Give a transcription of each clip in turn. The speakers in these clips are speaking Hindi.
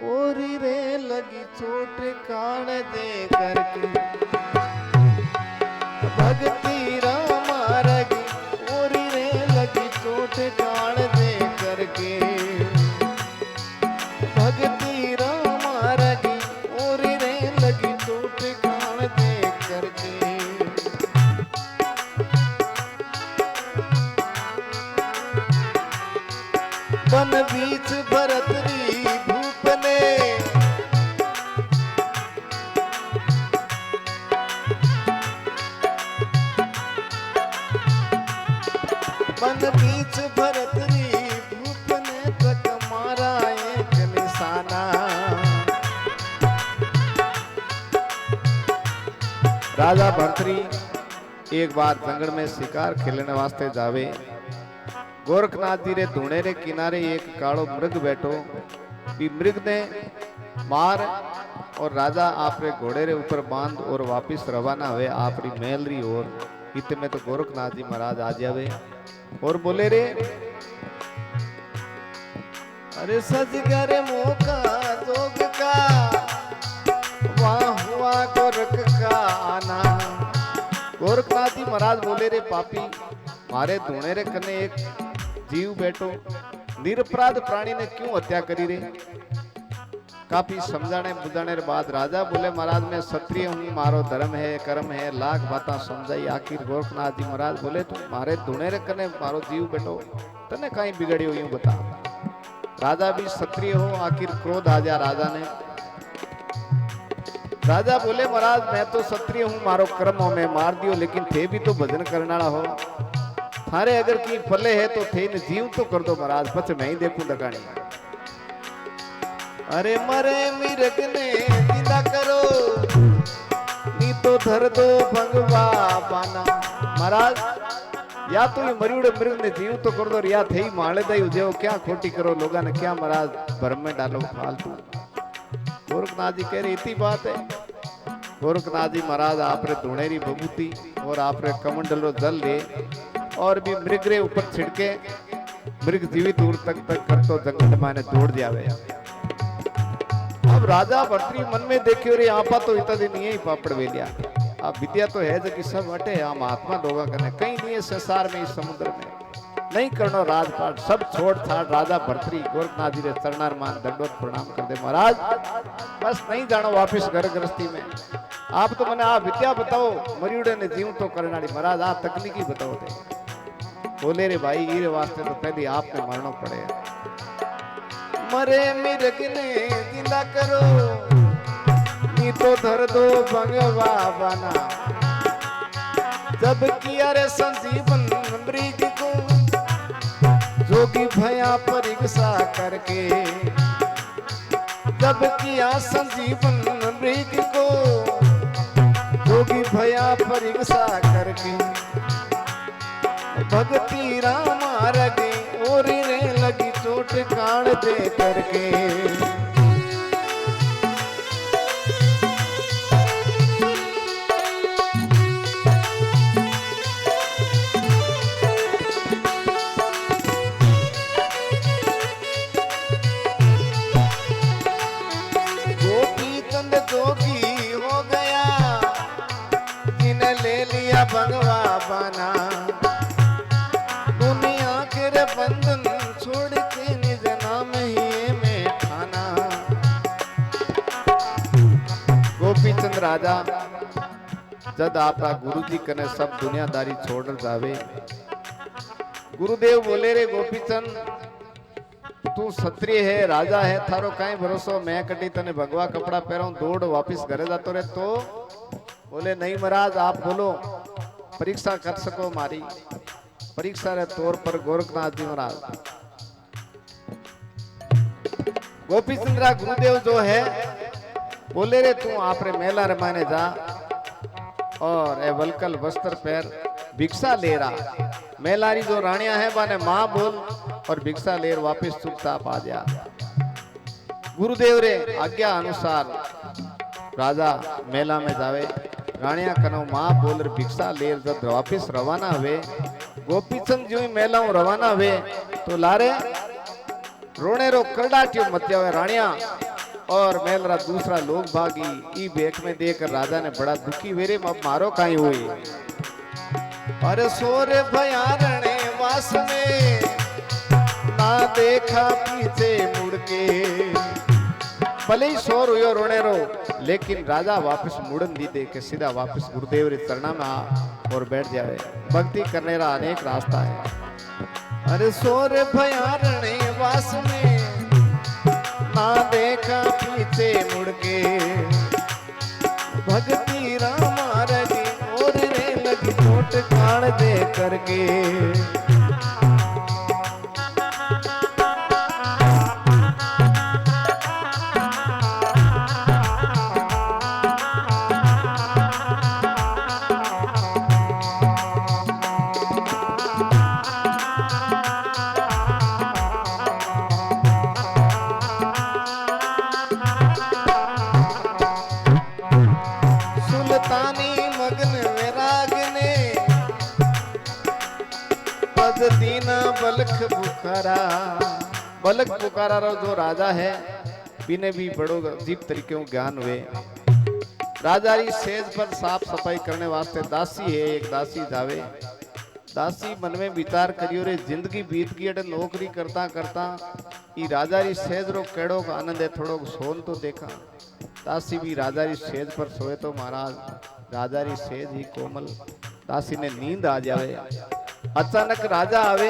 ओरी रे लगी चोट कान दे करके भक्ति राम रगी ओरी रे लगी चोट कान दे करके भक्ति राम रगी ओरी रे लगी चोट कान दे करके वन बीच भरतरी भूप ने वन बीच भरतरी भूप ने तक मारा एक निशाना। राजा भरतरी एक बार जंगल में शिकार खेलने वास्ते जावे। गोरखनाथ जी रे धूणे रे किनारे एक कालो मृग बैठो। मृग ने मार और राजा आपरे घोड़े रे ऊपर बांध और वापिस रवाना हुए आपरी महल री ओर। इत में तो गोरखनाथ जी महाराज आ जावे और बोले रे अरे सज गरे मौका जोग का वहां हुआ गोरख का आना। गोरखनाथ जी महाराज बोले रे पापी मारे धूणे रे कने एक जीव बैठो निरपराध प्राणी ने क्यों हत्या करी रे। काफी समझाने बुझाने के बाद राजा बोले महाराज मैं क्षत्रिय हूँ मारो धर्म है कर्म है लाख बातें समझाई। आखिर गोरखनाथ जी महाराज बोले तू मारे धुने रे कने मारो जीव बैठो तने कहीं बिगड़ियो यूं बता। राजा भी क्षत्रिय हो आखिर क्रोध आ जा राजा ने। राजा बोले महाराज मैं तो क्षत्रिय हूँ मारो कर्म हो मैं मार दियो लेकिन थे भी तो भजन करने वाला हो थारे अगर की फले है तो थे न जीव तो कर दो महाराज पछ मैं ही देखूं दगानी। अरे मरे मिरग ने जिंदा करो नी तो धर दो भंगवा बाना। महाराज या तो ये मरियुड़े मृग ने जीव तो कर दो या थे ही माले दई उजेओ क्या खोटी करो लोगा ने क्या महाराज भरम में डालो फालतू। गोरखनाथ जी कह रहे इतनी बात है। गोरखनाथ जी महाराज आपरे धुणेरी बबूती और आपरे कमंडलो जल ले और भी मृग रे ऊपर छिड़के मृग जीवित दूर तक कर तो जंगल माने दौड़ जावे। अब राजा भरतरी मन में देखियो रे आपा तो इतना दिन नहीं पापड़ वेलिया अब विद्या तो है जो कि सब हटे हम महात्मा लोगा करने कहीं नहीं है संसार में इस समुद्र में नहीं करनो राजपाट सब छोड़ छाड़ राजा भरतरी गोरखनाथ जी रे चरणार मान दंडवत प्रणाम कर दे महाराज बस नहीं जानो वापिस घर गृहस्थी में। आप तो मैंने आप विद्या बताओ मरियुड़े ने जीव तो करना महाराज आप तकनीकी बताओ थे। बोले रे भाई ये वास्ते तो पहले आपने मरना पड़े। मरे मिरग ने जिंदा करो नी तो धर दो भंगवा बना। जब किया रे संजीवन मृग को जोगी भया परीक्षा करके। जब किया संजीवन मृग को जोगी भया परीक्षा करके। भक्ति राम रगी ओरी रे लगी चोट कान दे करके। गोपी चंद जोगी हो गया जिन्हें ले लिया भगवा बना। बंधन छोड़ के निज नाम ही में ठाना। गोपीचंद राजा जद आपका गुरु जी कने सब दुनियादारी छोड़ जावे। गुरुदेव बोले रे गोपीचंद तू क्षत्रिय है राजा है थारो काई भरोसो मैं कटी तने भगवा कपड़ा पहराऊं दौड़ वापिस घरे जातो रे तो। बोले नहीं महाराज आप बोलो परीक्षा कर सको मारी। परीक्षा रे तौर पर गोरखनाथ जी महाराज गोपीचंद्रा गुरुदेव जो है बोले रे तू आपरे मेला रमाने जा और ए वलकल वस्त्र पहर भिक्षा ले रहा। मेलारी जो रानिया है बाने माँ बोल और भिक्षा लेर वापिस चुपचाप आ जा। गुरुदेव रे आज्ञा अनुसार राजा मेला में जावे रानिया कनो माँ बोल भिक्षा लेर जब वापिस रवाना हुए। गोपीचंद जो ही मेला रवाना हुए तो लारे रोने रो करडाटियो मत जावे रानिया और मेलरा दूसरा लोग भागी। ई बेख में देकर राजा ने बड़ा दुखी वेरे अब मारो काई हुई। अरे सोर भयारणे वास में ना देखा पीछे मुड़ के। भले ही शोर हुयो रोने रो, लेकिन राजा वापस मुड़न दी दे के सीधा वापस गुरुदेव रे चरणा में आ और बैठ जावे। भक्ति करने रा अनेक रास्ता है। अरे सोर भयारणे वास में ना देखा पीछे मुड़ के। भक्ति रामा रगी और रे लगी चोट कान दे करके। दीना बलख पुकारा। बलख पुकारा रो जो राजा है बिने भी बड़ो अजीब तरीके ज्ञान हुए। राजा री सेज पर साफ सफाई करने वास्ते दासी है। एक दासी जावे। दासी मन में विचार करियो रे जिंदगी बीत गई अटे नौकरी करता करता ई राजा री सेज रो केड़ो का आनंद है। थोड़ो सोन तो देखा। दासी भी राजा री सेज पर सोए तो महाराज राजा री सेज ही कोमल। दासी ने नींद आ जावे। अचानक राजा आवे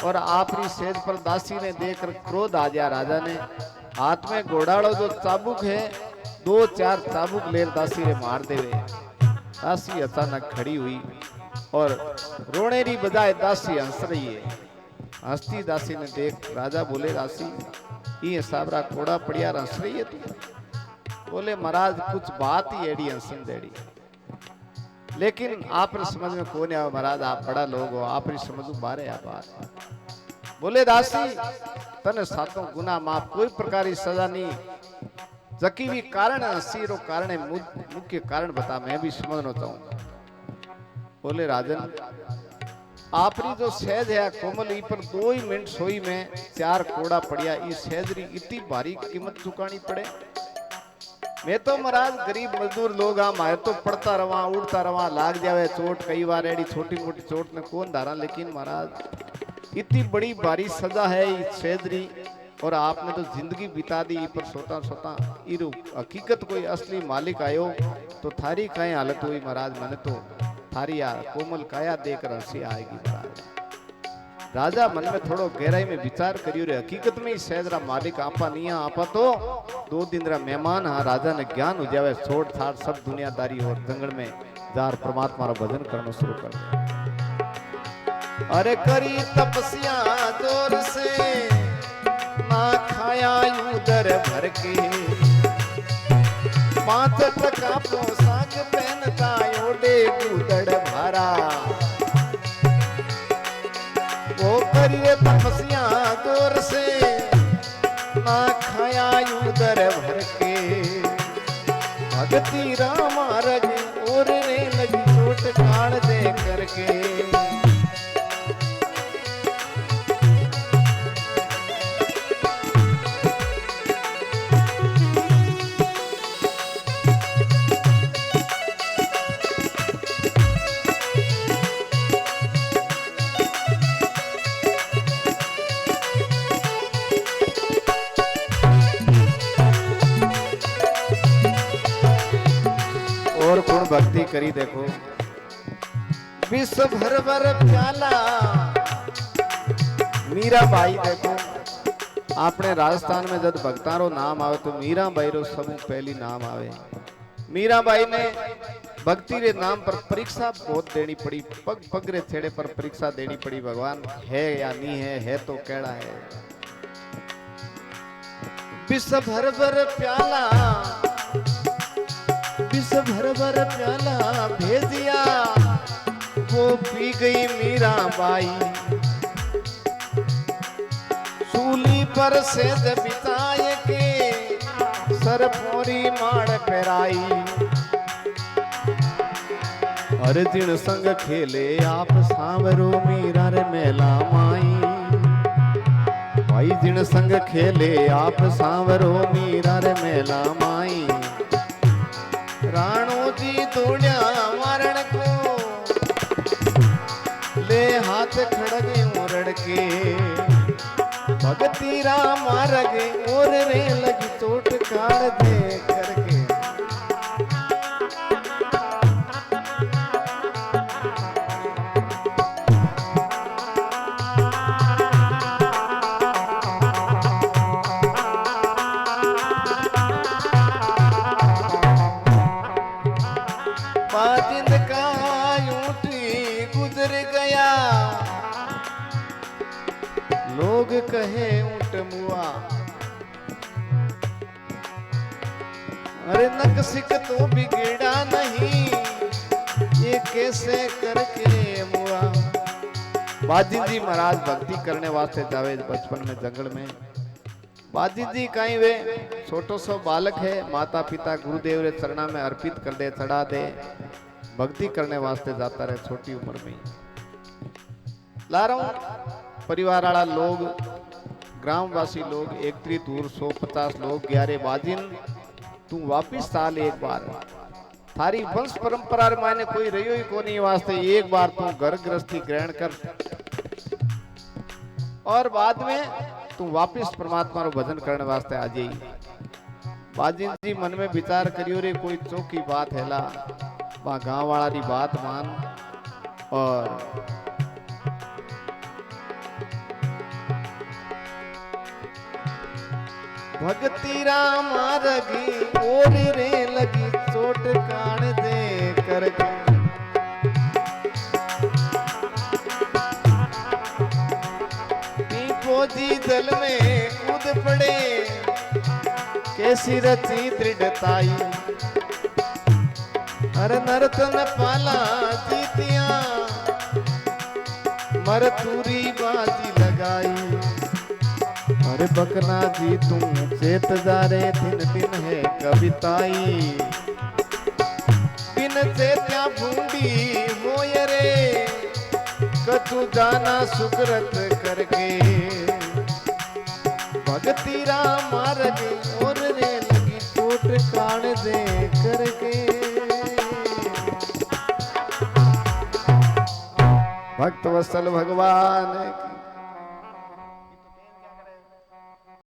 और आपरी सेज पर दासी ने देखकर क्रोध आ गया। राजा ने हाथ में घोड़ाड़ो जो चाबुक है 2-4 चाबुक ले दासी ने मार देवे। दासी अचानक खड़ी हुई और रोने री बजाय दासी हंस रही है। हंसती दासी ने देख राजा बोले दासी ये साबरा कोड़ा पड़िया हंस रही है तू। बोले महाराज कुछ बात ही एड़ी हंसन देड़ी, लेकिन आप समझ में कौन आया महाराज, आप बड़ा लोग हो, आप समझ बारे आ बात। बोले दासी तने सातों गुना माफ, कोई प्रकार की सजा नहीं। जकी भी कारण हंसी रो कारण मुख्य कारण बता, मैं भी समझना चाहूं। बोले राजन आपरी जो सहज है कोमल ई पर 2 ही मिनट सोई में 4 कोड़ा पड़िया। ई सहजरी इतनी भारी कीमत चुकानी पड़े। मैं तो महाराज गरीब मजदूर लोग आ, मैं तो पड़ता रवा उड़ता रवा लाग जावे चोट। कई बार एडी छोटी मोटी चोट ने कौन धारा, लेकिन महाराज इतनी बड़ी भारी सजा है इस सेजरी और आपने तो जिंदगी बिता दी पर सोता सोता। इरु हकीकत कोई असली मालिक आयो तो थारी काई हालत हुई महाराज। मैंने तो थारी कोमल काया देकर हंसी आएगी महाराज। राजा मन में थोड़ो गहराई में विचार करियो रे हकीकत में ही सहजरा मालिक आपा नहीं है। आपा तो 2 दिन रा मेहमान। हाँ राजा ने ज्ञान हो जावे छोड़ छाड़ सब दुनियादारी और जंगल में जार परमात्मा रा भजन करना शुरू कर दे। अरे करी तपस्या जोर से ना खाया उदर भर के। 5 टका पोशाक पहनता ओडे उदड़ भरा। वो करिए तपस्या जोर से ना खाया उदर भर के। भगती रामा रगी और रे लगी चोट कान दे करके। और कौन भक्ति करी देखो। विश्व भर भर प्याला मीरा बाई देखो। आपने राजस्थान में जब भक्तारो नाम आवे तो मीरा बाई रो सब पहली नाम आवे। मीरा बाई ने भक्ति रे नाम पर परीक्षा बहुत देनी पड़ी। पग पग रे छेड़े पर परीक्षा देनी पड़ी। भगवान है या नहीं है तो केड़ा है। विश्व भर भर प्याला विश्व भर भर प्याला भेजिया। वो पी गई मीरा बाई। सूली पर सेज बिताए के सर पोरी माड़ पेराई। अर्जुन संग खेले आप सांवरो मीरा रे मेला माई। भाई जिन संग खेले आप सांवरो मीरा रे मेला माई राणो जी दौड़िया मारण को ले हाथ खड़गे उरड़ के भगती राम मारगे और रे लगी चोट काढ़ दे करके बाजिंद का यूंटी गुजर गया लोग कहे ऊंट मुआ अरे नक सिक तो बिगड़ा नहीं ये कैसे करके मुआ। बाजी जी महाराज भक्ति करने वास्ते जावे बचपन में जंगल में। बाजी जी कहीं वे छोटो सो बालक है माता पिता गुरुदेव रे चरणा में अर्पित कर दे चढ़ा दे भक्ति करने वास्ते जाता रहे छोटी उम्र में। ला रहा हूं परिवार वाला लोग ग्रामवासी लोग एक त्री दूर 150 लोग 11 बाजिन तू वापिस साल एक बार थारी वंश परंपरा माने कोई रहियो ही को नहीं वास्ते एक बार तू घर गृहस्थी ग्रहण कर और बाद में तू वापिस परमात्मा रो भजन करने वास्ते आ जाई। बाजिन जी मन में विचार करियो रे कोई चौकी बात हैला वहां गांव वाला री बात मान और भगती राम रगी और रे लगी चोट कान दे करके फौजी दल में कूद पड़े कैसी रची दृढ़ताई हर नर्तन पाला जीतिया मरतूरी बाजी लगाई अरे बकना जी तुम चेत जा रे दिन दिन है कविताई दिन चेत्या भूंडी होय रे कतु जाना सुकृत करके भगती राम मारगे और रे लगी चोट कान दे करके। भक्त वत्सल भगवान